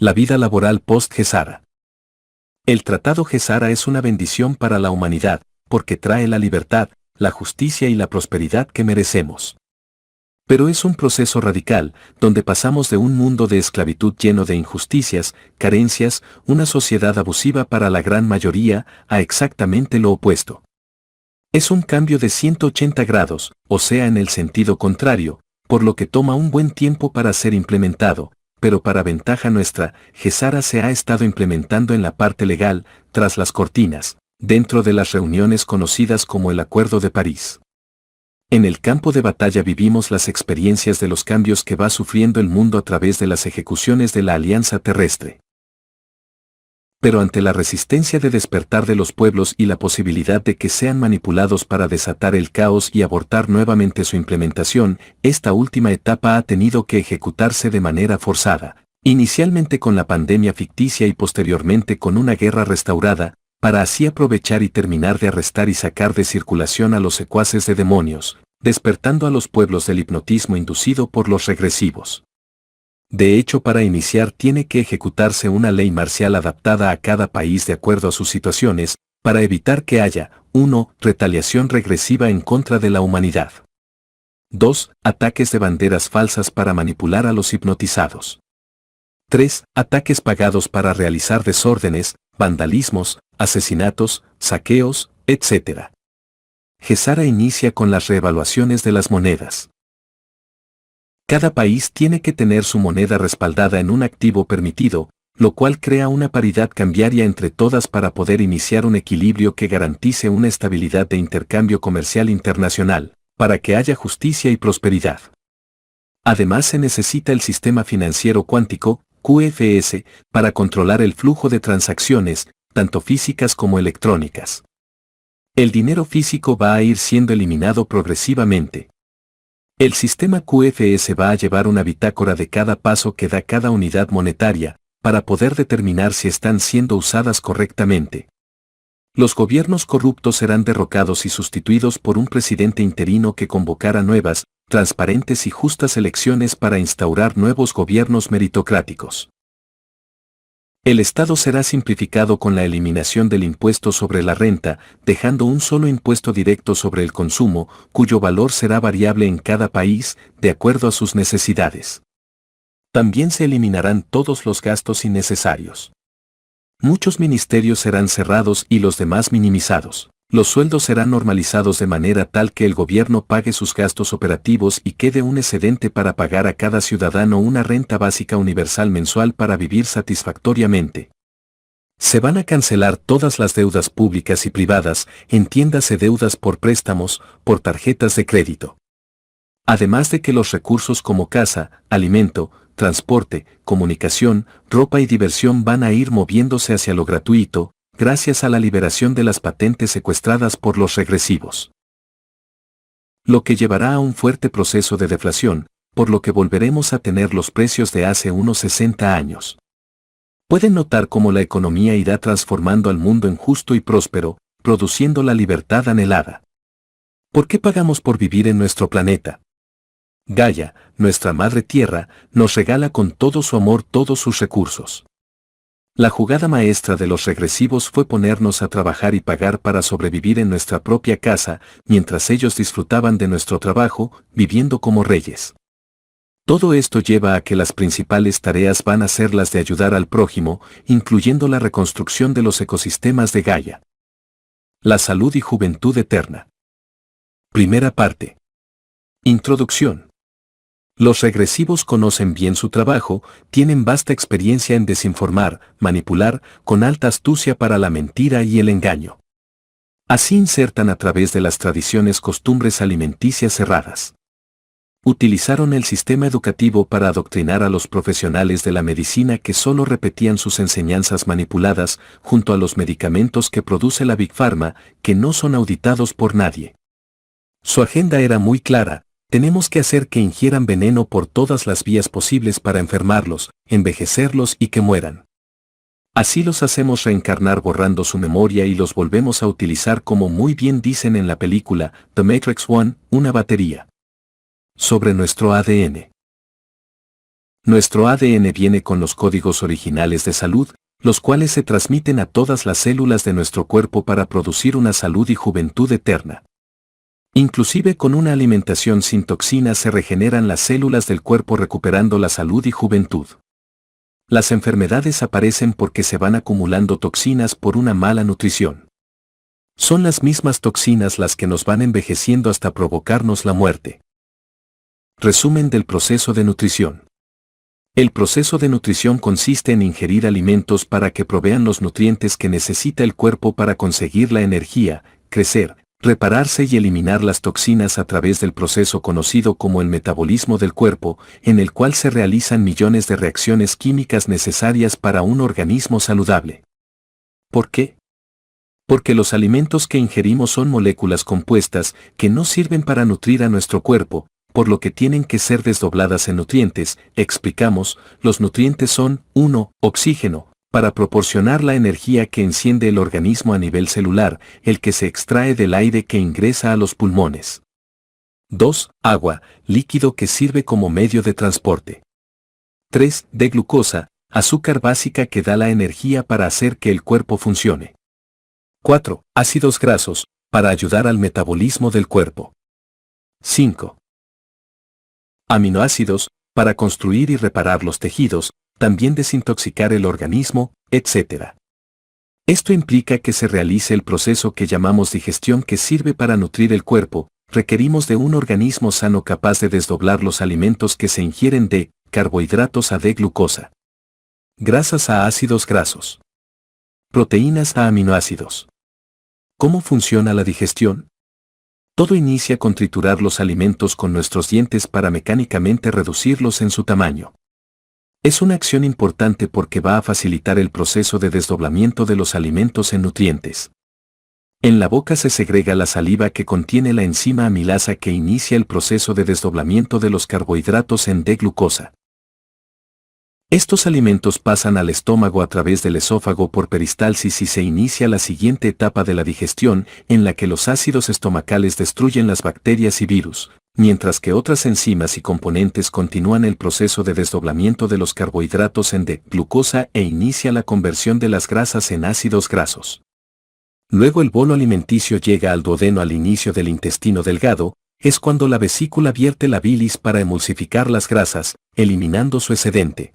La vida laboral post-Gesara. El Tratado Gesara es una bendición para la humanidad, porque trae la libertad, la justicia y la prosperidad que merecemos. Pero es un proceso radical, donde pasamos de un mundo de esclavitud lleno de injusticias, carencias, una sociedad abusiva para la gran mayoría, a exactamente lo opuesto. Es un cambio de 180 grados, o sea en el sentido contrario, por lo que toma un buen tiempo para ser implementado, pero para ventaja nuestra, Gesara se ha estado implementando en la parte legal, tras las cortinas, dentro de las reuniones conocidas como el Acuerdo de París. En el campo de batalla vivimos las experiencias de los cambios que va sufriendo el mundo a través de las ejecuciones de la Alianza Terrestre. Pero ante la resistencia de despertar de los pueblos y la posibilidad de que sean manipulados para desatar el caos y abortar nuevamente su implementación, esta última etapa ha tenido que ejecutarse de manera forzada, inicialmente con la pandemia ficticia y posteriormente con una guerra restaurada, para así aprovechar y terminar de arrestar y sacar de circulación a los secuaces de demonios, despertando a los pueblos del hipnotismo inducido por los regresivos. De hecho, para iniciar tiene que ejecutarse una ley marcial adaptada a cada país de acuerdo a sus situaciones, para evitar que haya, 1. Retaliación regresiva en contra de la humanidad. 2. Ataques de banderas falsas para manipular a los hipnotizados. 3. Ataques pagados para realizar desórdenes, vandalismos, asesinatos, saqueos, etc. Gesara inicia con las reevaluaciones de las monedas. Cada país tiene que tener su moneda respaldada en un activo permitido, lo cual crea una paridad cambiaria entre todas para poder iniciar un equilibrio que garantice una estabilidad de intercambio comercial internacional, para que haya justicia y prosperidad. Además se necesita el sistema financiero cuántico, QFS, para controlar el flujo de transacciones, tanto físicas como electrónicas. El dinero físico va a ir siendo eliminado progresivamente. El sistema QFS va a llevar una bitácora de cada paso que da cada unidad monetaria, para poder determinar si están siendo usadas correctamente. Los gobiernos corruptos serán derrocados y sustituidos por un presidente interino que convocará nuevas, transparentes y justas elecciones para instaurar nuevos gobiernos meritocráticos. El Estado será simplificado con la eliminación del impuesto sobre la renta, dejando un solo impuesto directo sobre el consumo, cuyo valor será variable en cada país, de acuerdo a sus necesidades. También se eliminarán todos los gastos innecesarios. Muchos ministerios serán cerrados y los demás minimizados. Los sueldos serán normalizados de manera tal que el gobierno pague sus gastos operativos y quede un excedente para pagar a cada ciudadano una renta básica universal mensual para vivir satisfactoriamente. Se van a cancelar todas las deudas públicas y privadas, entiéndase deudas por préstamos, por tarjetas de crédito. Además de que los recursos como casa, alimento, transporte, comunicación, ropa y diversión van a ir moviéndose hacia lo gratuito, gracias a la liberación de las patentes secuestradas por los regresivos. Lo que llevará a un fuerte proceso de deflación, por lo que volveremos a tener los precios de hace unos 60 años. Pueden notar cómo la economía irá transformando al mundo en justo y próspero, produciendo la libertad anhelada. ¿Por qué pagamos por vivir en nuestro planeta? Gaia, nuestra madre tierra, nos regala con todo su amor todos sus recursos. La jugada maestra de los regresivos fue ponernos a trabajar y pagar para sobrevivir en nuestra propia casa, mientras ellos disfrutaban de nuestro trabajo, viviendo como reyes. Todo esto lleva a que las principales tareas van a ser las de ayudar al prójimo, incluyendo la reconstrucción de los ecosistemas de Gaia. La salud y juventud eterna. Primera parte. Introducción. Los regresivos conocen bien su trabajo, tienen vasta experiencia en desinformar, manipular, con alta astucia para la mentira y el engaño. Así insertan a través de las tradiciones costumbres alimenticias cerradas. Utilizaron el sistema educativo para adoctrinar a los profesionales de la medicina que solo repetían sus enseñanzas manipuladas, junto a los medicamentos que produce la Big Pharma, que no son auditados por nadie. Su agenda era muy clara. Tenemos que hacer que ingieran veneno por todas las vías posibles para enfermarlos, envejecerlos y que mueran. Así los hacemos reencarnar borrando su memoria y los volvemos a utilizar como muy bien dicen en la película The Matrix 1, una batería. Sobre nuestro ADN. Nuestro ADN viene con los códigos originales de salud, los cuales se transmiten a todas las células de nuestro cuerpo para producir una salud y juventud eterna. Inclusive con una alimentación sin toxinas se regeneran las células del cuerpo recuperando la salud y juventud. Las enfermedades aparecen porque se van acumulando toxinas por una mala nutrición. Son las mismas toxinas las que nos van envejeciendo hasta provocarnos la muerte. Resumen del proceso de nutrición. El proceso de nutrición consiste en ingerir alimentos para que provean los nutrientes que necesita el cuerpo para conseguir la energía, crecer, repararse y eliminar las toxinas a través del proceso conocido como el metabolismo del cuerpo, en el cual se realizan millones de reacciones químicas necesarias para un organismo saludable. ¿Por qué? Porque los alimentos que ingerimos son moléculas compuestas que no sirven para nutrir a nuestro cuerpo, por lo que tienen que ser desdobladas en nutrientes. Explicamos, los nutrientes son 1. Oxígeno, para proporcionar la energía que enciende el organismo a nivel celular, el que se extrae del aire que ingresa a los pulmones. 2. Agua, líquido que sirve como medio de transporte. 3. De glucosa, azúcar básica que da la energía para hacer que el cuerpo funcione. 4. Ácidos grasos, para ayudar al metabolismo del cuerpo. 5. Aminoácidos, para construir y reparar los tejidos, también desintoxicar el organismo, etc. Esto implica que se realice el proceso que llamamos digestión que sirve para nutrir el cuerpo. Requerimos de un organismo sano capaz de desdoblar los alimentos que se ingieren de carbohidratos a de glucosa, grasas a ácidos grasos, proteínas a aminoácidos. ¿Cómo funciona la digestión? Todo inicia con triturar los alimentos con nuestros dientes para mecánicamente reducirlos en su tamaño. Es una acción importante porque va a facilitar el proceso de desdoblamiento de los alimentos en nutrientes. En la boca se segrega la saliva que contiene la enzima amilasa que inicia el proceso de desdoblamiento de los carbohidratos en D-glucosa. Estos alimentos pasan al estómago a través del esófago por peristalsis y se inicia la siguiente etapa de la digestión, en la que los ácidos estomacales destruyen las bacterias y virus, mientras que otras enzimas y componentes continúan el proceso de desdoblamiento de los carbohidratos en D-glucosa e inicia la conversión de las grasas en ácidos grasos. Luego el bolo alimenticio llega al duodeno al inicio del intestino delgado, es cuando la vesícula vierte la bilis para emulsificar las grasas, eliminando su excedente.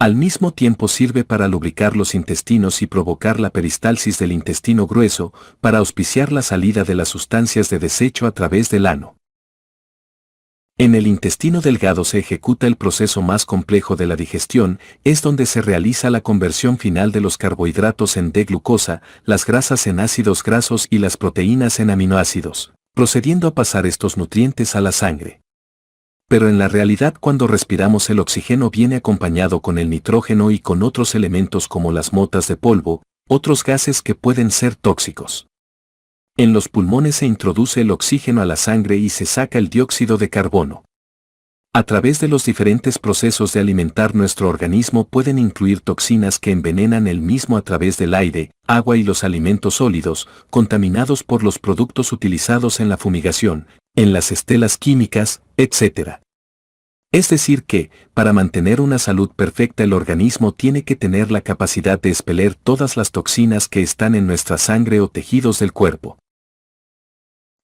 Al mismo tiempo sirve para lubricar los intestinos y provocar la peristalsis del intestino grueso, para auspiciar la salida de las sustancias de desecho a través del ano. En el intestino delgado se ejecuta el proceso más complejo de la digestión, es donde se realiza la conversión final de los carbohidratos en D-glucosa, las grasas en ácidos grasos y las proteínas en aminoácidos, procediendo a pasar estos nutrientes a la sangre. Pero en la realidad cuando respiramos el oxígeno viene acompañado con el nitrógeno y con otros elementos como las motas de polvo, otros gases que pueden ser tóxicos. En los pulmones se introduce el oxígeno a la sangre y se saca el dióxido de carbono. A través de los diferentes procesos de alimentar nuestro organismo pueden incluir toxinas que envenenan el mismo a través del aire, agua y los alimentos sólidos, contaminados por los productos utilizados en la fumigación, en las estelas químicas, etc. Es decir que, para mantener una salud perfecta el organismo tiene que tener la capacidad de expeler todas las toxinas que están en nuestra sangre o tejidos del cuerpo.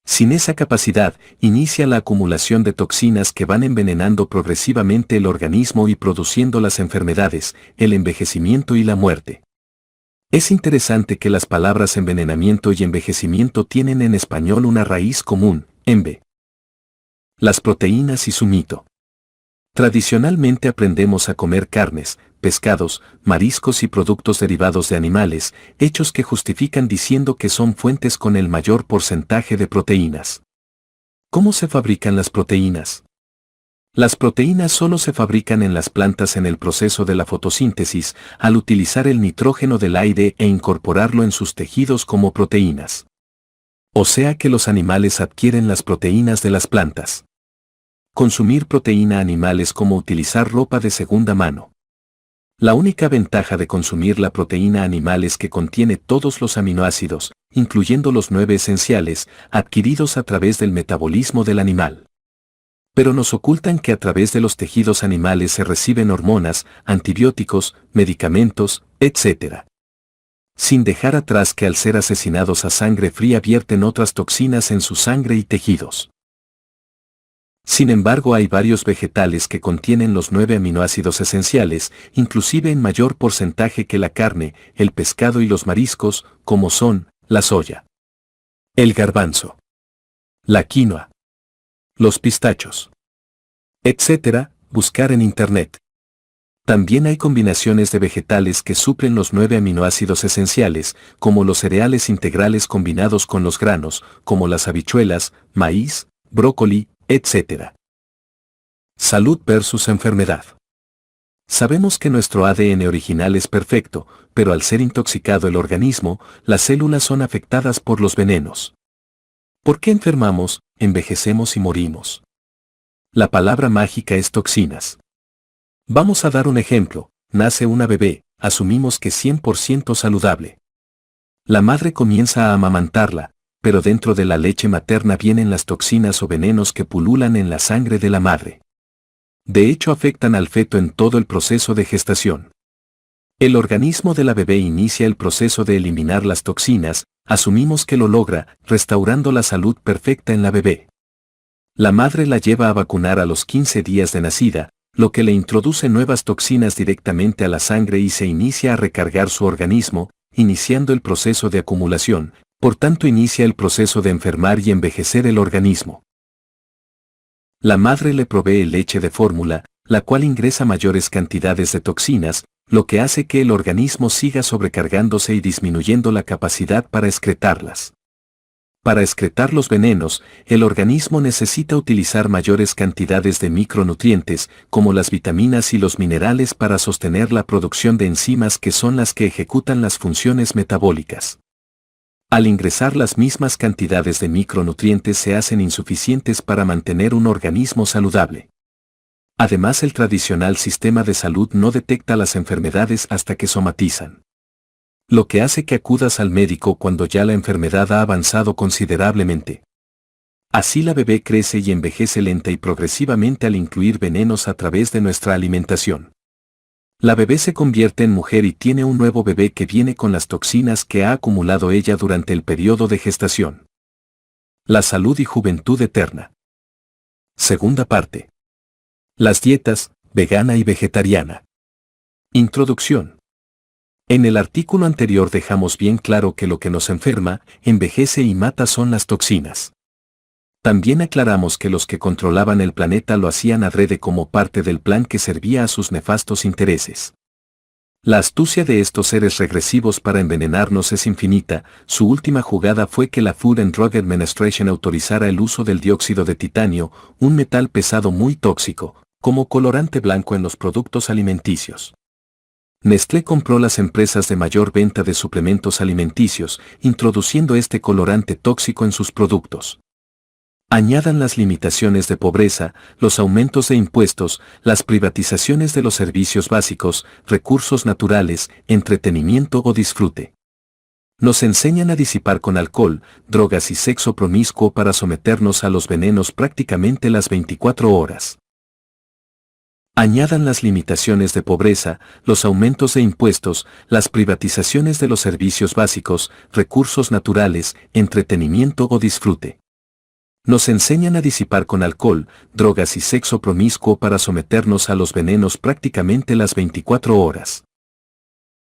Sin esa capacidad, inicia la acumulación de toxinas que van envenenando progresivamente el organismo y produciendo las enfermedades, el envejecimiento y la muerte. Es interesante que las palabras envenenamiento y envejecimiento tienen en español una raíz común, enve. Las proteínas y su mito. Tradicionalmente aprendemos a comer carnes, pescados, mariscos y productos derivados de animales, hechos que justifican diciendo que son fuentes con el mayor porcentaje de proteínas. ¿Cómo se fabrican las proteínas? Las proteínas solo se fabrican en las plantas en el proceso de la fotosíntesis, al utilizar el nitrógeno del aire e incorporarlo en sus tejidos como proteínas. O sea que los animales adquieren las proteínas de las plantas. Consumir proteína animal es como utilizar ropa de segunda mano. La única ventaja de consumir la proteína animal es que contiene todos los aminoácidos, incluyendo los 9 esenciales, adquiridos a través del metabolismo del animal. Pero nos ocultan que a través de los tejidos animales se reciben hormonas, antibióticos, medicamentos, etc. Sin dejar atrás que al ser asesinados a sangre fría vierten otras toxinas en su sangre y tejidos. Sin embargo, hay varios vegetales que contienen los 9 aminoácidos esenciales, inclusive en mayor porcentaje que la carne, el pescado y los mariscos, como son la soya, el garbanzo, la quinoa, los pistachos, etc. Buscar en Internet. También hay combinaciones de vegetales que suplen los 9 aminoácidos esenciales, como los cereales integrales combinados con los granos, como las habichuelas, maíz, brócoli, etc. Salud versus enfermedad. Sabemos que nuestro ADN original es perfecto, pero al ser intoxicado el organismo, las células son afectadas por los venenos. ¿Por qué enfermamos, envejecemos y morimos? La palabra mágica es toxinas. Vamos a dar un ejemplo. Nace una bebé, asumimos que 100% saludable. La madre comienza a amamantarla, pero dentro de la leche materna vienen las toxinas o venenos que pululan en la sangre de la madre. De hecho, afectan al feto en todo el proceso de gestación. El organismo de la bebé inicia el proceso de eliminar las toxinas, asumimos que lo logra, restaurando la salud perfecta en la bebé. La madre la lleva a vacunar a los 15 días de nacida, lo que le introduce nuevas toxinas directamente a la sangre y se inicia a recargar su organismo, iniciando el proceso de acumulación, por tanto inicia el proceso de enfermar y envejecer el organismo. La madre le provee leche de fórmula, la cual ingresa mayores cantidades de toxinas, lo que hace que el organismo siga sobrecargándose y disminuyendo la capacidad para excretarlas. Para excretar los venenos, el organismo necesita utilizar mayores cantidades de micronutrientes, como las vitaminas y los minerales para sostener la producción de enzimas que son las que ejecutan las funciones metabólicas. Al ingresar las mismas cantidades de micronutrientes se hacen insuficientes para mantener un organismo saludable. Además, el tradicional sistema de salud no detecta las enfermedades hasta que somatizan. Lo que hace que acudas al médico cuando ya la enfermedad ha avanzado considerablemente. Así la bebé crece y envejece lenta y progresivamente al incluir venenos a través de nuestra alimentación. La bebé se convierte en mujer y tiene un nuevo bebé que viene con las toxinas que ha acumulado ella durante el periodo de gestación. La salud y juventud eterna. Segunda parte. Las dietas, vegana y vegetariana. Introducción. En el artículo anterior dejamos bien claro que lo que nos enferma, envejece y mata son las toxinas. También aclaramos que los que controlaban el planeta lo hacían adrede como parte del plan que servía a sus nefastos intereses. La astucia de estos seres regresivos para envenenarnos es infinita. Su última jugada fue que la Food and Drug Administration autorizara el uso del dióxido de titanio, un metal pesado muy tóxico, como colorante blanco en los productos alimenticios. Nestlé compró las empresas de mayor venta de suplementos alimenticios, introduciendo este colorante tóxico en sus productos. Añadan las limitaciones de pobreza, los aumentos de impuestos, las privatizaciones de los servicios básicos, recursos naturales, entretenimiento o disfrute. Nos enseñan a disipar con alcohol, drogas y sexo promiscuo para someternos a los venenos prácticamente las 24 horas. Añadan las limitaciones de pobreza, los aumentos de impuestos, las privatizaciones de los servicios básicos, recursos naturales, entretenimiento o disfrute. Nos enseñan a disipar con alcohol, drogas y sexo promiscuo para someternos a los venenos prácticamente las 24 horas.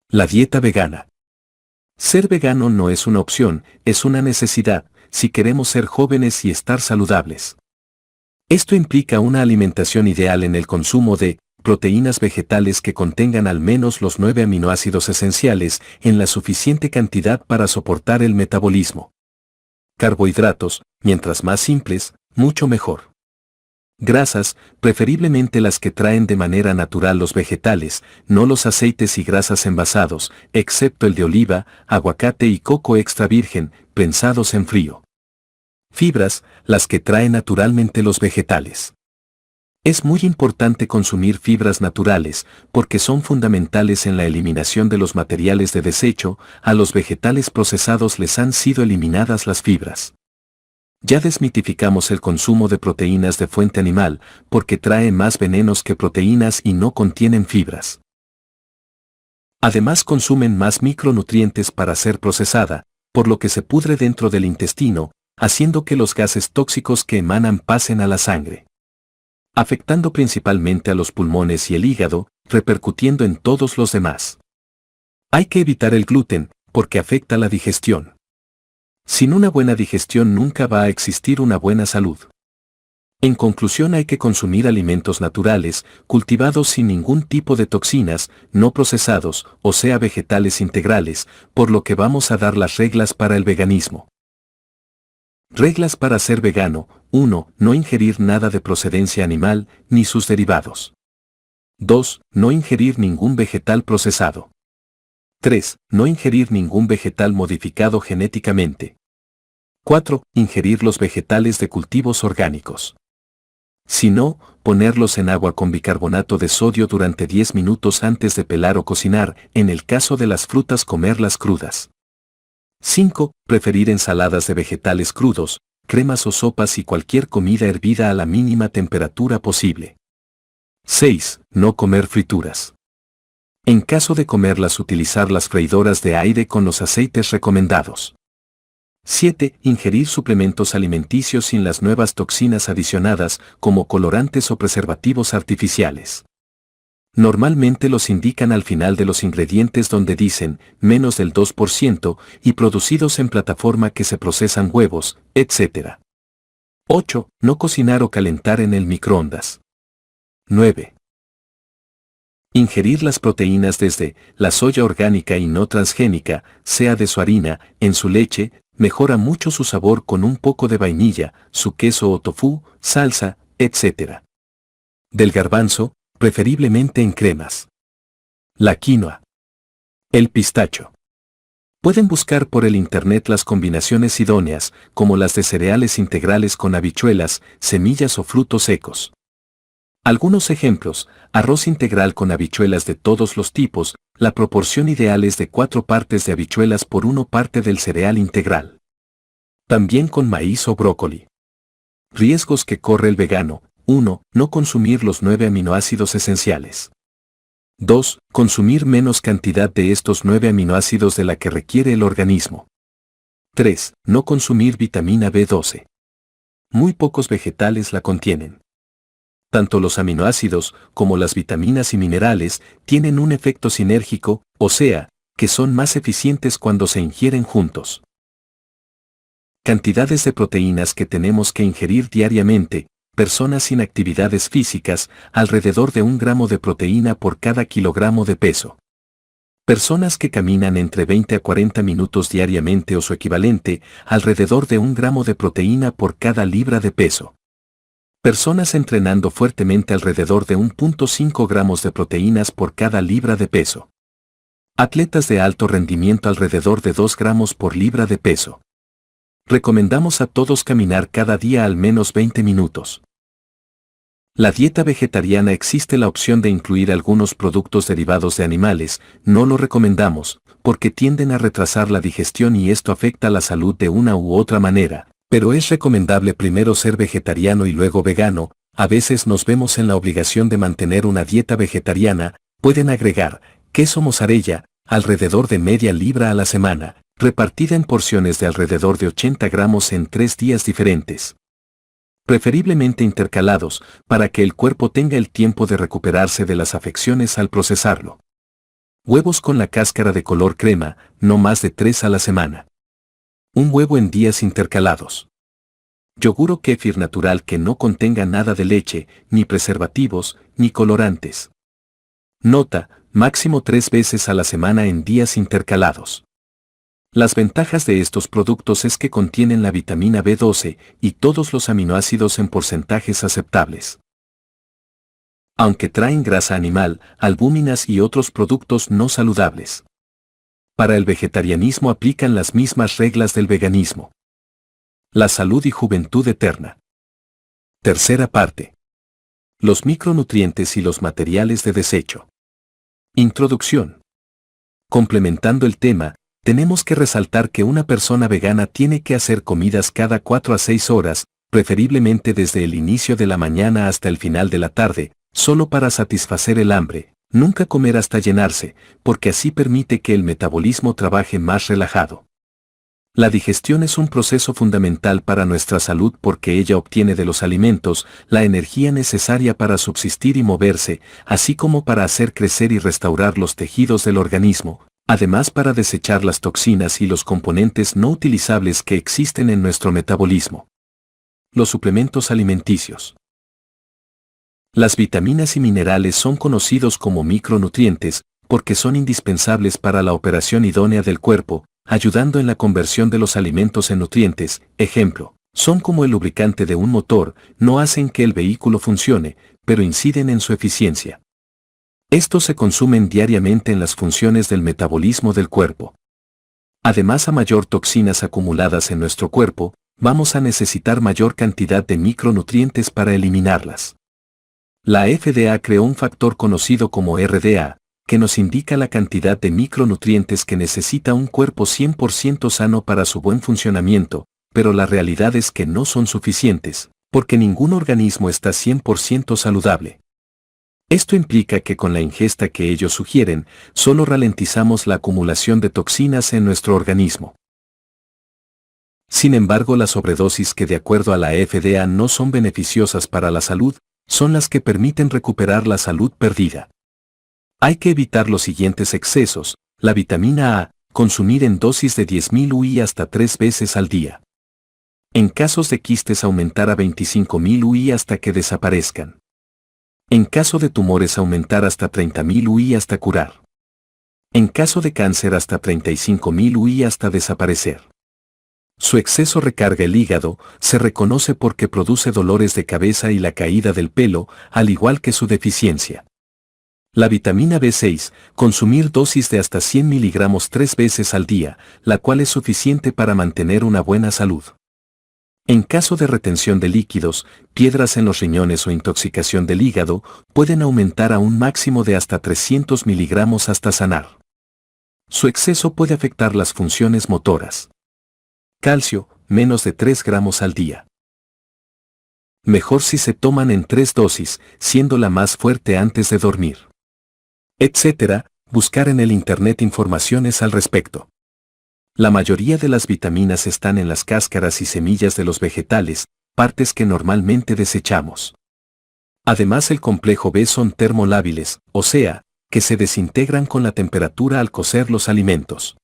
La dieta vegana. Ser vegano no es una opción, es una necesidad, si queremos ser jóvenes y estar saludables. Esto implica una alimentación ideal en el consumo de proteínas vegetales que contengan al menos los 9 aminoácidos esenciales en la suficiente cantidad para soportar el metabolismo. Carbohidratos, mientras más simples, mucho mejor. Grasas, preferiblemente las que traen de manera natural los vegetales, no los aceites y grasas envasados, excepto el de oliva, aguacate y coco extra virgen, prensados en frío. Fibras, las que traen naturalmente los vegetales. Es muy importante consumir fibras naturales, porque son fundamentales en la eliminación de los materiales de desecho. A los vegetales procesados les han sido eliminadas las fibras. Ya desmitificamos el consumo de proteínas de fuente animal, porque trae más venenos que proteínas y no contienen fibras. Además consumen más micronutrientes para ser procesada, por lo que se pudre dentro del intestino, haciendo que los gases tóxicos que emanan pasen a la sangre, afectando principalmente a los pulmones y el hígado, repercutiendo en todos los demás. Hay que evitar el gluten, porque afecta la digestión. Sin una buena digestión nunca va a existir una buena salud. En conclusión, hay que consumir alimentos naturales, cultivados sin ningún tipo de toxinas, no procesados, o sea vegetales integrales, por lo que vamos a dar las reglas para el veganismo. Reglas para ser vegano. 1. No ingerir nada de procedencia animal, ni sus derivados. 2. No ingerir ningún vegetal procesado. 3. No ingerir ningún vegetal modificado genéticamente. 4. Ingerir los vegetales de cultivos orgánicos. Si no, ponerlos en agua con bicarbonato de sodio durante 10 minutos antes de pelar o cocinar, en el caso de las frutas comerlas crudas. 5. Preferir ensaladas de vegetales crudos, cremas o sopas y cualquier comida hervida a la mínima temperatura posible. 6. No comer frituras. En caso de comerlas, utilizar las freidoras de aire con los aceites recomendados. 7. Ingerir suplementos alimenticios sin las nuevas toxinas adicionadas, como colorantes o preservativos artificiales. Normalmente los indican al final de los ingredientes, donde dicen menos del 2% y producidos en plataforma que se procesan huevos, etc. 8. No cocinar o calentar en el microondas. 9. Ingerir las proteínas desde la soya orgánica y no transgénica, sea de su harina, en su leche, mejora mucho su sabor con un poco de vainilla, su queso o tofu, salsa, etc. Del garbanzo, preferiblemente en cremas. La quinoa. El pistacho. Pueden buscar por el internet las combinaciones idóneas, como las de cereales integrales con habichuelas, semillas o frutos secos. Algunos ejemplos: arroz integral con habichuelas de todos los tipos, la proporción ideal es de 4 partes de habichuelas por 1 parte del cereal integral. También con maíz o brócoli. Riesgos que corre el vegano: 1. No consumir los 9 aminoácidos esenciales. 2. Consumir menos cantidad de estos 9 aminoácidos de la que requiere el organismo. 3. No consumir vitamina B12. Muy pocos vegetales la contienen. Tanto los aminoácidos como las vitaminas y minerales tienen un efecto sinérgico, o sea, que son más eficientes cuando se ingieren juntos. Cantidades de proteínas que tenemos que ingerir diariamente: personas sin actividades físicas, alrededor de 1 gramo de proteína por cada kilogramo de peso. Personas que caminan entre 20 a 40 minutos diariamente o su equivalente, alrededor de 1 gramo de proteína por cada libra de peso. Personas entrenando fuertemente, alrededor de 1.5 gramos de proteínas por cada libra de peso. Atletas de alto rendimiento, alrededor de 2 gramos por libra de peso. Recomendamos a todos caminar cada día al menos 20 minutos. La dieta vegetariana: existe la opción de incluir algunos productos derivados de animales, no lo recomendamos, porque tienden a retrasar la digestión y esto afecta la salud de una u otra manera. Pero es recomendable primero ser vegetariano y luego vegano. A veces nos vemos en la obligación de mantener una dieta vegetariana. Pueden agregar queso mozzarella, alrededor de media libra a la semana, repartida en porciones de alrededor de 80 gramos en 3 días diferentes. Preferiblemente intercalados, para que el cuerpo tenga el tiempo de recuperarse de las afecciones al procesarlo. Huevos con la cáscara de color crema, no más de 3 a la semana. Un huevo en días intercalados. Yogur o kéfir natural que no contenga nada de leche, ni preservativos, ni colorantes. Nota: máximo 3 veces a la semana en días intercalados. Las ventajas de estos productos es que contienen la vitamina B12 y todos los aminoácidos en porcentajes aceptables. Aunque traen grasa animal, albúminas y otros productos no saludables. Para el vegetarianismo aplican las mismas reglas del veganismo. La salud y juventud eterna. Tercera parte. Los micronutrientes y los materiales de desecho. Introducción. Complementando el tema, tenemos que resaltar que una persona vegana tiene que hacer comidas cada 4 a 6 horas, preferiblemente desde el inicio de la mañana hasta el final de la tarde, solo para satisfacer el hambre, nunca comer hasta llenarse, porque así permite que el metabolismo trabaje más relajado. La digestión es un proceso fundamental para nuestra salud porque ella obtiene de los alimentos la energía necesaria para subsistir y moverse, así como para hacer crecer y restaurar los tejidos del organismo, además para desechar las toxinas y los componentes no utilizables que existen en nuestro metabolismo. Los suplementos alimenticios. Las vitaminas y minerales son conocidos como micronutrientes porque son indispensables para la operación idónea del cuerpo, ayudando en la conversión de los alimentos en nutrientes. Ejemplo, son como el lubricante de un motor, no hacen que el vehículo funcione, pero inciden en su eficiencia. Estos se consumen diariamente en las funciones del metabolismo del cuerpo. Además, a mayor toxinas acumuladas en nuestro cuerpo, vamos a necesitar mayor cantidad de micronutrientes para eliminarlas. La FDA creó un factor conocido como RDA, que nos indica la cantidad de micronutrientes que necesita un cuerpo 100% sano para su buen funcionamiento, pero la realidad es que no son suficientes, porque ningún organismo está 100% saludable. Esto implica que con la ingesta que ellos sugieren, solo ralentizamos la acumulación de toxinas en nuestro organismo. Sin embargo, las sobredosis que de acuerdo a la FDA no son beneficiosas para la salud, son las que permiten recuperar la salud perdida. Hay que evitar los siguientes excesos. La vitamina A, consumir en dosis de 10.000 UI hasta 3 veces al día. En casos de quistes aumentar a 25.000 UI hasta que desaparezcan. En caso de tumores aumentar hasta 30.000 UI hasta curar. En caso de cáncer hasta 35.000 UI hasta desaparecer. Su exceso recarga el hígado, se reconoce porque produce dolores de cabeza y la caída del pelo, al igual que su deficiencia. La vitamina B6, consumir dosis de hasta 100 miligramos 3 veces al día, la cual es suficiente para mantener una buena salud. En caso de retención de líquidos, piedras en los riñones o intoxicación del hígado, pueden aumentar a un máximo de hasta 300 miligramos hasta sanar. Su exceso puede afectar las funciones motoras. Calcio, menos de 3 gramos al día. Mejor si se toman en 3 dosis, siendo la más fuerte antes de dormir. Etcétera, buscar en el internet informaciones al respecto. La mayoría de las vitaminas están en las cáscaras y semillas de los vegetales, partes que normalmente desechamos. Además, el complejo B son termolábiles, o sea, que se desintegran con la temperatura al cocer los alimentos.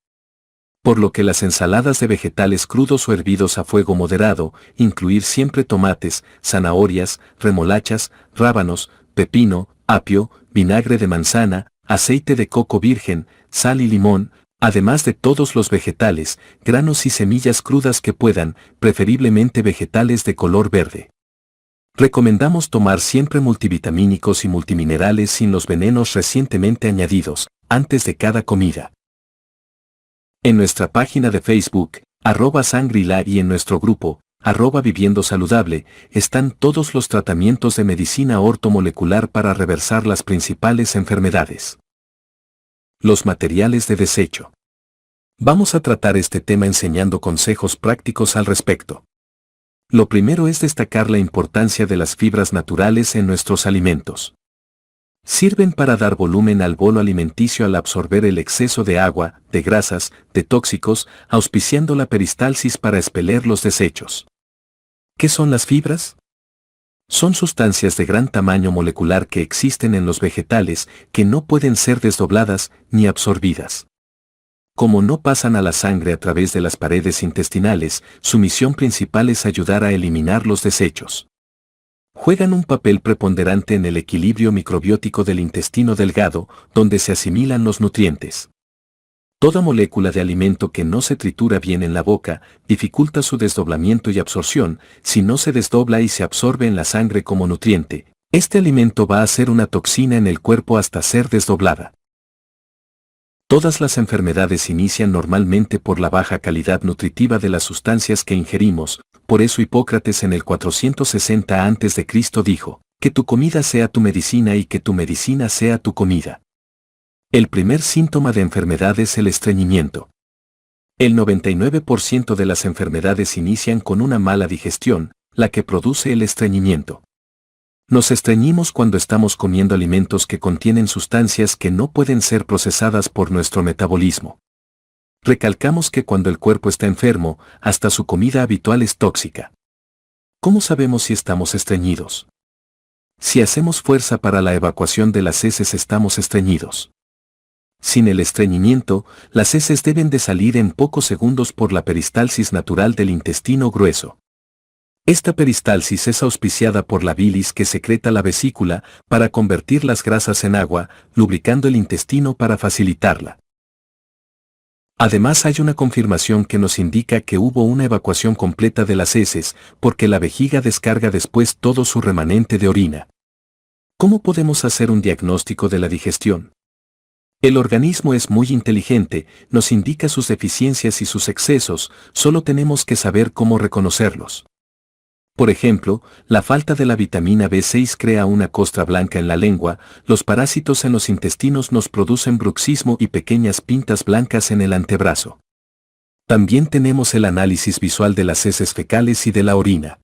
Por lo que las ensaladas de vegetales crudos o hervidos a fuego moderado, incluir siempre tomates, zanahorias, remolachas, rábanos, pepino, apio, vinagre de manzana, aceite de coco virgen, sal y limón, además de todos los vegetales, granos y semillas crudas que puedan, preferiblemente vegetales de color verde. Recomendamos tomar siempre multivitamínicos y multiminerales sin los venenos recientemente añadidos, antes de cada comida. En nuestra página de Facebook, @Sangrila y en nuestro grupo, @Viviendo Saludable, están todos los tratamientos de medicina ortomolecular para reversar las principales enfermedades. Los materiales de desecho. Vamos a tratar este tema enseñando consejos prácticos al respecto. Lo primero es destacar la importancia de las fibras naturales en nuestros alimentos. Sirven para dar volumen al bolo alimenticio al absorber el exceso de agua, de grasas, de tóxicos, auspiciando la peristalsis para expeler los desechos. ¿Qué son las fibras? Son sustancias de gran tamaño molecular que existen en los vegetales que no pueden ser desdobladas ni absorbidas. Como no pasan a la sangre a través de las paredes intestinales, su misión principal es ayudar a eliminar los desechos. Juegan un papel preponderante en el equilibrio microbiótico del intestino delgado, donde se asimilan los nutrientes. Toda molécula de alimento que no se tritura bien en la boca dificulta su desdoblamiento y absorción. Si no se desdobla y se absorbe en la sangre como nutriente, este alimento va a ser una toxina en el cuerpo hasta ser desdoblada. Todas las enfermedades inician normalmente por la baja calidad nutritiva de las sustancias que ingerimos, por eso Hipócrates en el 460 a.C. dijo, que tu comida sea tu medicina y que tu medicina sea tu comida. El primer síntoma de enfermedad es el estreñimiento. El 99% de las enfermedades inician con una mala digestión, la que produce el estreñimiento. Nos estreñimos cuando estamos comiendo alimentos que contienen sustancias que no pueden ser procesadas por nuestro metabolismo. Recalcamos que cuando el cuerpo está enfermo, hasta su comida habitual es tóxica. ¿Cómo sabemos si estamos estreñidos? Si hacemos fuerza para la evacuación de las heces estamos estreñidos. Sin el estreñimiento, las heces deben de salir en pocos segundos por la peristalsis natural del intestino grueso. Esta peristalsis es auspiciada por la bilis que secreta la vesícula para convertir las grasas en agua, lubricando el intestino para facilitarla. Además hay una confirmación que nos indica que hubo una evacuación completa de las heces, porque la vejiga descarga después todo su remanente de orina. ¿Cómo podemos hacer un diagnóstico de la digestión? El organismo es muy inteligente, nos indica sus deficiencias y sus excesos, solo tenemos que saber cómo reconocerlos. Por ejemplo, la falta de la vitamina B6 crea una costra blanca en la lengua, los parásitos en los intestinos nos producen bruxismo y pequeñas pintas blancas en el antebrazo. También tenemos el análisis visual de las heces fecales y de la orina.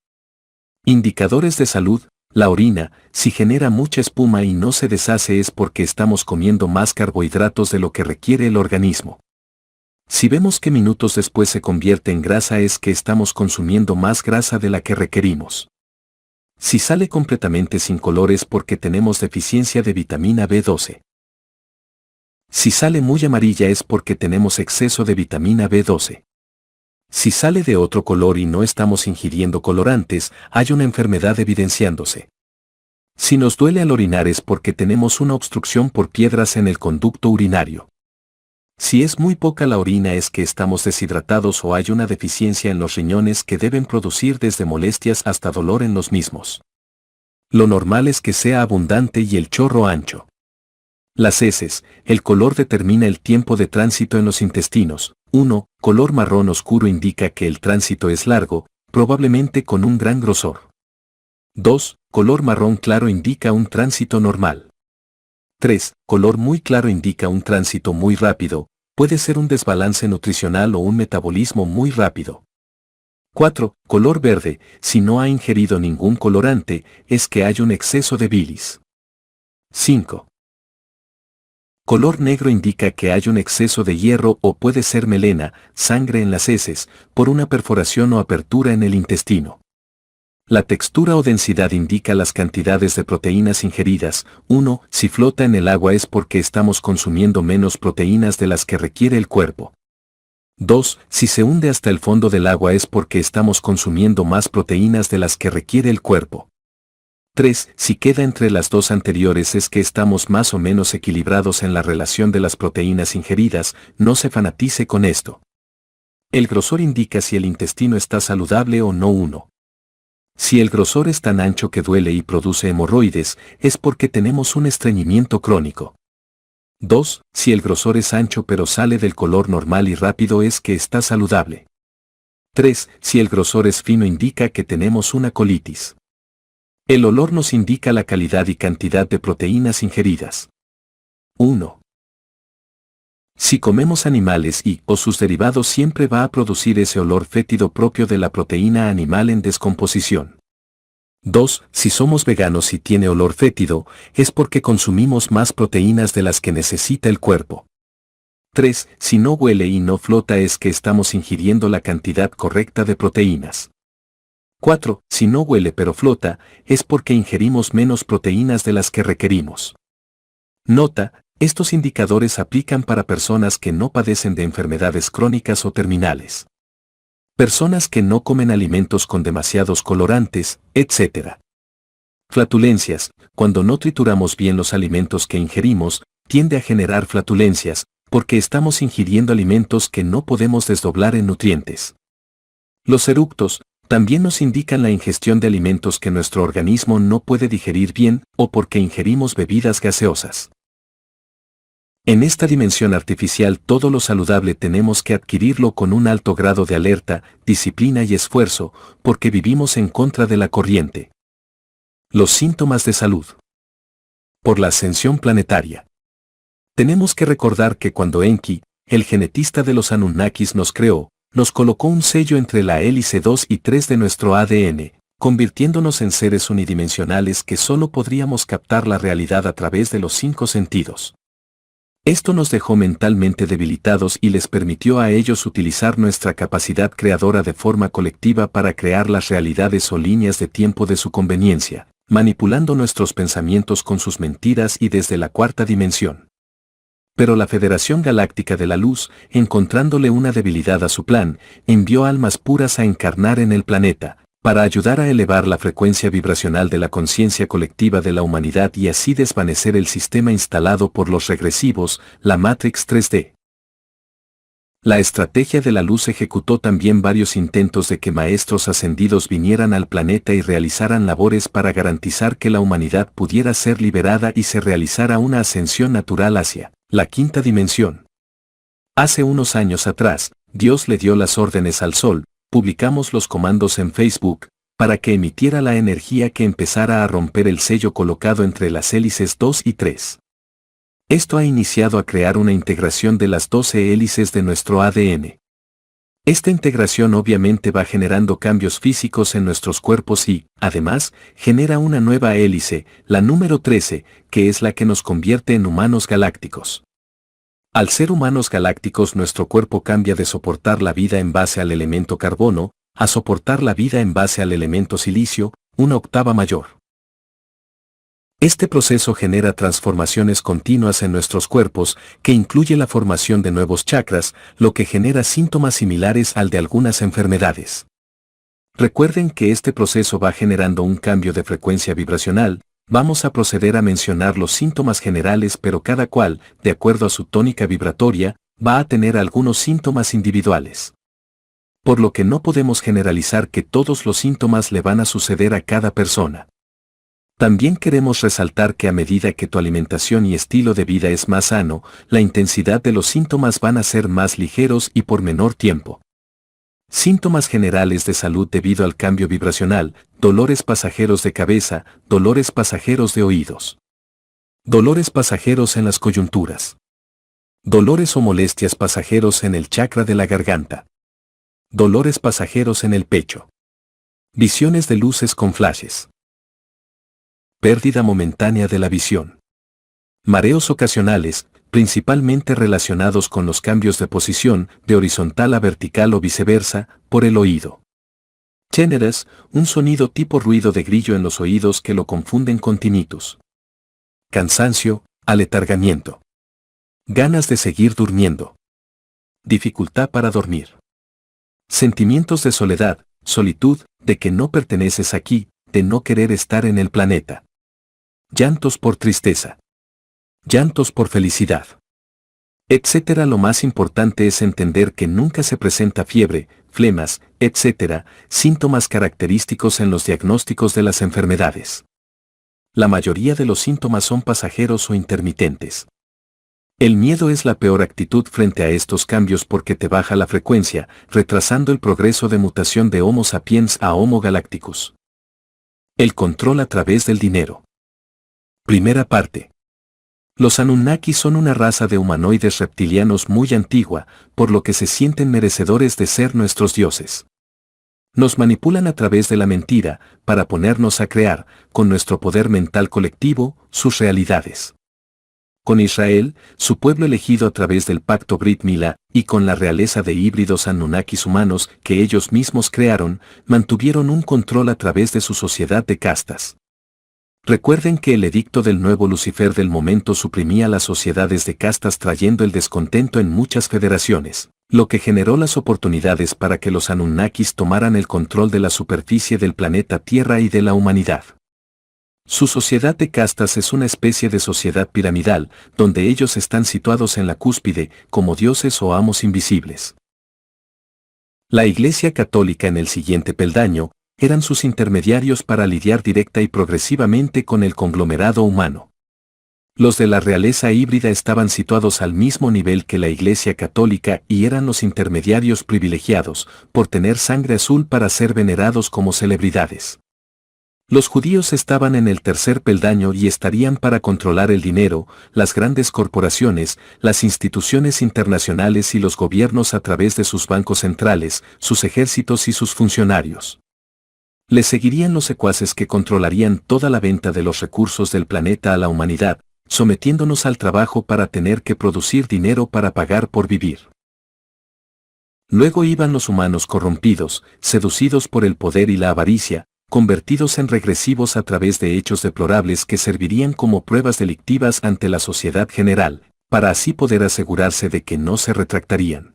Indicadores de salud: la orina, si genera mucha espuma y no se deshace es porque estamos comiendo más carbohidratos de lo que requiere el organismo. Si vemos que minutos después se convierte en grasa es que estamos consumiendo más grasa de la que requerimos. Si sale completamente sin color es porque tenemos deficiencia de vitamina B12. Si sale muy amarilla es porque tenemos exceso de vitamina B12. Si sale de otro color y no estamos ingiriendo colorantes, hay una enfermedad evidenciándose. Si nos duele al orinar es porque tenemos una obstrucción por piedras en el conducto urinario. Si es muy poca la orina es que estamos deshidratados o hay una deficiencia en los riñones que deben producir desde molestias hasta dolor en los mismos. Lo normal es que sea abundante y el chorro ancho. Las heces, el color determina el tiempo de tránsito en los intestinos. 1. Color marrón oscuro indica que el tránsito es largo, probablemente con un gran grosor. 2. Color marrón claro indica un tránsito normal. 3. Color muy claro indica un tránsito muy rápido, puede ser un desbalance nutricional o un metabolismo muy rápido. 4. Color verde, si no ha ingerido ningún colorante, es que hay un exceso de bilis. 5. Color negro indica que hay un exceso de hierro o puede ser melena, sangre en las heces, por una perforación o apertura en el intestino. La textura o densidad indica las cantidades de proteínas ingeridas. 1. Si flota en el agua es porque estamos consumiendo menos proteínas de las que requiere el cuerpo. 2. Si se hunde hasta el fondo del agua es porque estamos consumiendo más proteínas de las que requiere el cuerpo. 3. Si queda entre las dos anteriores es que estamos más o menos equilibrados en la relación de las proteínas ingeridas, no se fanatice con esto. El grosor indica si el intestino está saludable o no. 1. Si el grosor es tan ancho que duele y produce hemorroides, es porque tenemos un estreñimiento crónico. 2. Si el grosor es ancho pero sale del color normal y rápido es que está saludable. 3. Si el grosor es fino indica que tenemos una colitis. El olor nos indica la calidad y cantidad de proteínas ingeridas. 1. Si comemos animales o sus derivados siempre va a producir ese olor fétido propio de la proteína animal en descomposición. 2. Si somos veganos y tiene olor fétido, es porque consumimos más proteínas de las que necesita el cuerpo. 3. Si no huele y no flota es que estamos ingiriendo la cantidad correcta de proteínas. 4. Si no huele pero flota, es porque ingerimos menos proteínas de las que requerimos. Nota: estos indicadores aplican para personas que no padecen de enfermedades crónicas o terminales. Personas que no comen alimentos con demasiados colorantes, etc. Flatulencias: cuando no trituramos bien los alimentos que ingerimos, tiende a generar flatulencias, porque estamos ingiriendo alimentos que no podemos desdoblar en nutrientes. Los eructos también nos indican la ingestión de alimentos que nuestro organismo no puede digerir bien o porque ingerimos bebidas gaseosas. En esta dimensión artificial todo lo saludable tenemos que adquirirlo con un alto grado de alerta, disciplina y esfuerzo, porque vivimos en contra de la corriente. Los síntomas de salud. Por la ascensión planetaria. Tenemos que recordar que cuando Enki, el genetista de los Anunnakis nos creó, nos colocó un sello entre la hélice 2 y 3 de nuestro ADN, convirtiéndonos en seres unidimensionales que solo podríamos captar la realidad a través de los 5 sentidos. Esto nos dejó mentalmente debilitados y les permitió a ellos utilizar nuestra capacidad creadora de forma colectiva para crear las realidades o líneas de tiempo de su conveniencia, manipulando nuestros pensamientos con sus mentiras y desde la cuarta dimensión. Pero la Federación Galáctica de la Luz, encontrándole una debilidad a su plan, envió almas puras a encarnar en el planeta, para ayudar a elevar la frecuencia vibracional de la conciencia colectiva de la humanidad y así desvanecer el sistema instalado por los regresivos, la Matrix 3D. La estrategia de la luz ejecutó también varios intentos de que maestros ascendidos vinieran al planeta y realizaran labores para garantizar que la humanidad pudiera ser liberada y se realizara una ascensión natural hacia la quinta dimensión. Hace unos años atrás, Dios le dio las órdenes al Sol, publicamos los comandos en Facebook, para que emitiera la energía que empezara a romper el sello colocado entre las hélices 2 y 3. Esto ha iniciado a crear una integración de las 12 hélices de nuestro ADN. Esta integración obviamente va generando cambios físicos en nuestros cuerpos y, además, genera una nueva hélice, la número 13, que es la que nos convierte en humanos galácticos. Al ser humanos galácticos nuestro cuerpo cambia de soportar la vida en base al elemento carbono, a soportar la vida en base al elemento silicio, una octava mayor. Este proceso genera transformaciones continuas en nuestros cuerpos, que incluye la formación de nuevos chakras, lo que genera síntomas similares al de algunas enfermedades. Recuerden que este proceso va generando un cambio de frecuencia vibracional. Vamos a proceder a mencionar los síntomas generales, pero cada cual, de acuerdo a su tónica vibratoria, va a tener algunos síntomas individuales. Por lo que no podemos generalizar que todos los síntomas le van a suceder a cada persona. También queremos resaltar que a medida que tu alimentación y estilo de vida es más sano, la intensidad de los síntomas van a ser más ligeros y por menor tiempo. Síntomas generales de salud debido al cambio vibracional: dolores pasajeros de cabeza, dolores pasajeros de oídos, dolores pasajeros en las coyunturas, dolores o molestias pasajeros en el chakra de la garganta, dolores pasajeros en el pecho, visiones de luces con flashes, pérdida momentánea de la visión, mareos ocasionales, principalmente relacionados con los cambios de posición, de horizontal a vertical o viceversa, por el oído. Tinnitus, un sonido tipo ruido de grillo en los oídos que lo confunden con tinnitus. Cansancio, aletargamiento. Ganas de seguir durmiendo. Dificultad para dormir. Sentimientos de soledad, solitud, de que no perteneces aquí, de no querer estar en el planeta. Llantos por tristeza. Llantos por felicidad, etc. Lo más importante es entender que nunca se presenta fiebre, flemas, etc., síntomas característicos en los diagnósticos de las enfermedades. La mayoría de los síntomas son pasajeros o intermitentes. El miedo es la peor actitud frente a estos cambios porque te baja la frecuencia, retrasando el progreso de mutación de Homo sapiens a Homo galacticus. El control a través del dinero. Primera parte. Los Anunnaki son una raza de humanoides reptilianos muy antigua, por lo que se sienten merecedores de ser nuestros dioses. Nos manipulan a través de la mentira, para ponernos a crear, con nuestro poder mental colectivo, sus realidades. Con Israel, su pueblo elegido a través del pacto Brit Milá, y con la realeza de híbridos Anunnakis humanos que ellos mismos crearon, mantuvieron un control a través de su sociedad de castas. Recuerden que el edicto del nuevo Lucifer del momento suprimía las sociedades de castas trayendo el descontento en muchas federaciones, lo que generó las oportunidades para que los Anunnakis tomaran el control de la superficie del planeta Tierra y de la humanidad. Su sociedad de castas es una especie de sociedad piramidal, donde ellos están situados en la cúspide, como dioses o amos invisibles. La Iglesia Católica en el siguiente peldaño, eran sus intermediarios para lidiar directa y progresivamente con el conglomerado humano. Los de la realeza híbrida estaban situados al mismo nivel que la Iglesia Católica y eran los intermediarios privilegiados, por tener sangre azul para ser venerados como celebridades. Los judíos estaban en el tercer peldaño y estarían para controlar el dinero, las grandes corporaciones, las instituciones internacionales y los gobiernos a través de sus bancos centrales, sus ejércitos y sus funcionarios. Les seguirían los secuaces que controlarían toda la venta de los recursos del planeta a la humanidad, sometiéndonos al trabajo para tener que producir dinero para pagar por vivir. Luego iban los humanos corrompidos, seducidos por el poder y la avaricia, convertidos en regresivos a través de hechos deplorables que servirían como pruebas delictivas ante la sociedad general, para así poder asegurarse de que no se retractarían.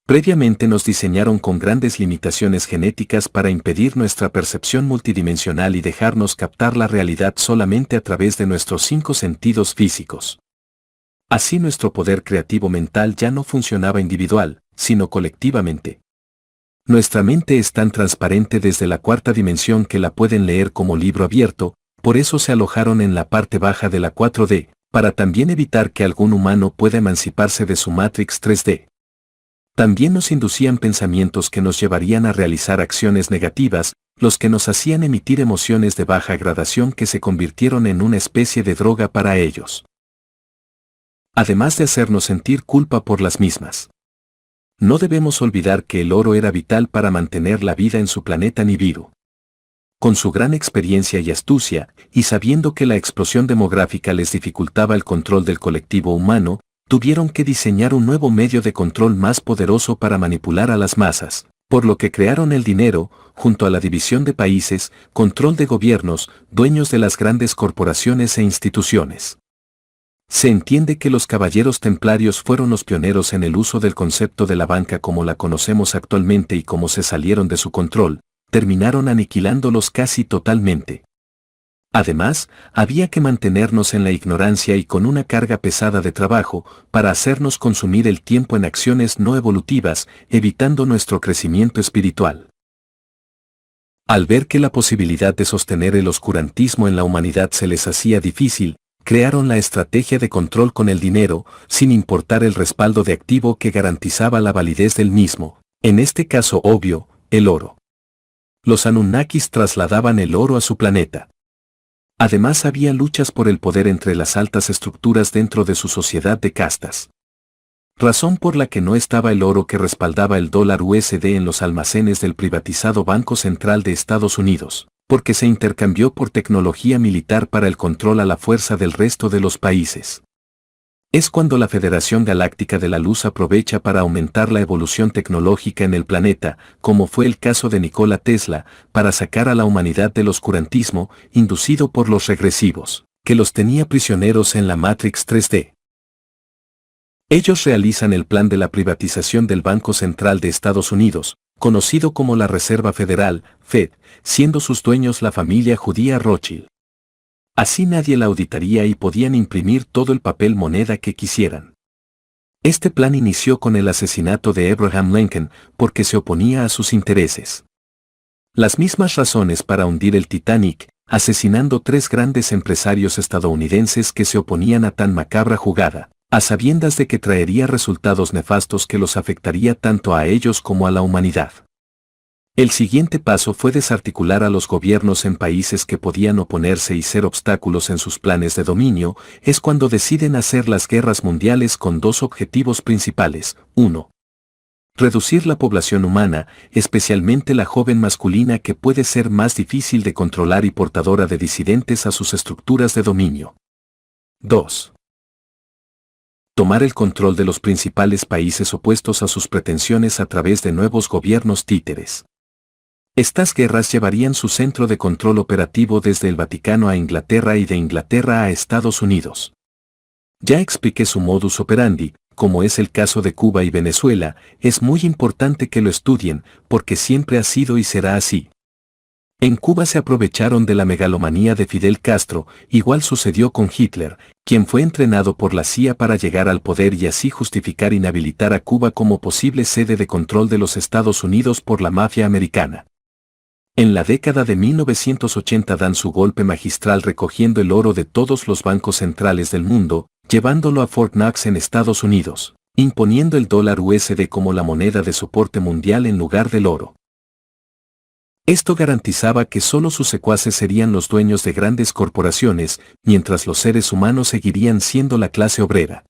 Previamente nos diseñaron con grandes limitaciones genéticas para impedir nuestra percepción multidimensional y dejarnos captar la realidad solamente a través de nuestros 5 sentidos físicos. Así nuestro poder creativo mental ya no funcionaba individual, sino colectivamente. Nuestra mente es tan transparente desde la 4ª dimensión que la pueden leer como libro abierto, por eso se alojaron en la parte baja de la 4D, para también evitar que algún humano pueda emanciparse de su Matrix 3D. También nos inducían pensamientos que nos llevarían a realizar acciones negativas, los que nos hacían emitir emociones de baja gradación que se convirtieron en una especie de droga para ellos. Además de hacernos sentir culpa por las mismas. No debemos olvidar que el oro era vital para mantener la vida en su planeta Nibiru. Con su gran experiencia y astucia, y sabiendo que la explosión demográfica les dificultaba el control del colectivo humano, tuvieron que diseñar un nuevo medio de control más poderoso para manipular a las masas, por lo que crearon el dinero, junto a la división de países, control de gobiernos, dueños de las grandes corporaciones e instituciones. Se entiende que los caballeros templarios fueron los pioneros en el uso del concepto de la banca como la conocemos actualmente y como se salieron de su control, terminaron aniquilándolos casi totalmente. Además, había que mantenernos en la ignorancia y con una carga pesada de trabajo para hacernos consumir el tiempo en acciones no evolutivas, evitando nuestro crecimiento espiritual. Al ver que la posibilidad de sostener el oscurantismo en la humanidad se les hacía difícil, crearon la estrategia de control con el dinero, sin importar el respaldo de activo que garantizaba la validez del mismo, en este caso obvio, el oro. Los Anunnakis trasladaban el oro a su planeta. Además había luchas por el poder entre las altas estructuras dentro de su sociedad de castas. Razón por la que no estaba el oro que respaldaba el dólar USD en los almacenes del privatizado Banco Central de Estados Unidos, porque se intercambió por tecnología militar para el control a la fuerza del resto de los países. Es cuando la Federación Galáctica de la Luz aprovecha para aumentar la evolución tecnológica en el planeta, como fue el caso de Nikola Tesla, para sacar a la humanidad del oscurantismo, inducido por los regresivos, que los tenía prisioneros en la Matrix 3D. Ellos realizan el plan de la privatización del Banco Central de Estados Unidos, conocido como la Reserva Federal, Fed, siendo sus dueños la familia judía Rothschild. Así nadie la auditaría y podían imprimir todo el papel moneda que quisieran. Este plan inició con el asesinato de Abraham Lincoln porque se oponía a sus intereses. Las mismas razones para hundir el Titanic, asesinando 3 grandes empresarios estadounidenses que se oponían a tan macabra jugada, a sabiendas de que traería resultados nefastos que los afectaría tanto a ellos como a la humanidad. El siguiente paso fue desarticular a los gobiernos en países que podían oponerse y ser obstáculos en sus planes de dominio, es cuando deciden hacer las guerras mundiales con 2 objetivos principales. 1. Reducir la población humana, especialmente la joven masculina que puede ser más difícil de controlar y portadora de disidentes a sus estructuras de dominio. 2. Tomar el control de los principales países opuestos a sus pretensiones a través de nuevos gobiernos títeres. Estas guerras llevarían su centro de control operativo desde el Vaticano a Inglaterra y de Inglaterra a Estados Unidos. Ya expliqué su modus operandi, como es el caso de Cuba y Venezuela, es muy importante que lo estudien, porque siempre ha sido y será así. En Cuba se aprovecharon de la megalomanía de Fidel Castro, igual sucedió con Hitler, quien fue entrenado por la CIA para llegar al poder y así justificar inhabilitar a Cuba como posible sede de control de los Estados Unidos por la mafia americana. En la década de 1980 dan su golpe magistral recogiendo el oro de todos los bancos centrales del mundo, llevándolo a Fort Knox en Estados Unidos, imponiendo el dólar USD como la moneda de soporte mundial en lugar del oro. Esto garantizaba que solo sus secuaces serían los dueños de grandes corporaciones, mientras los seres humanos seguirían siendo la clase obrera.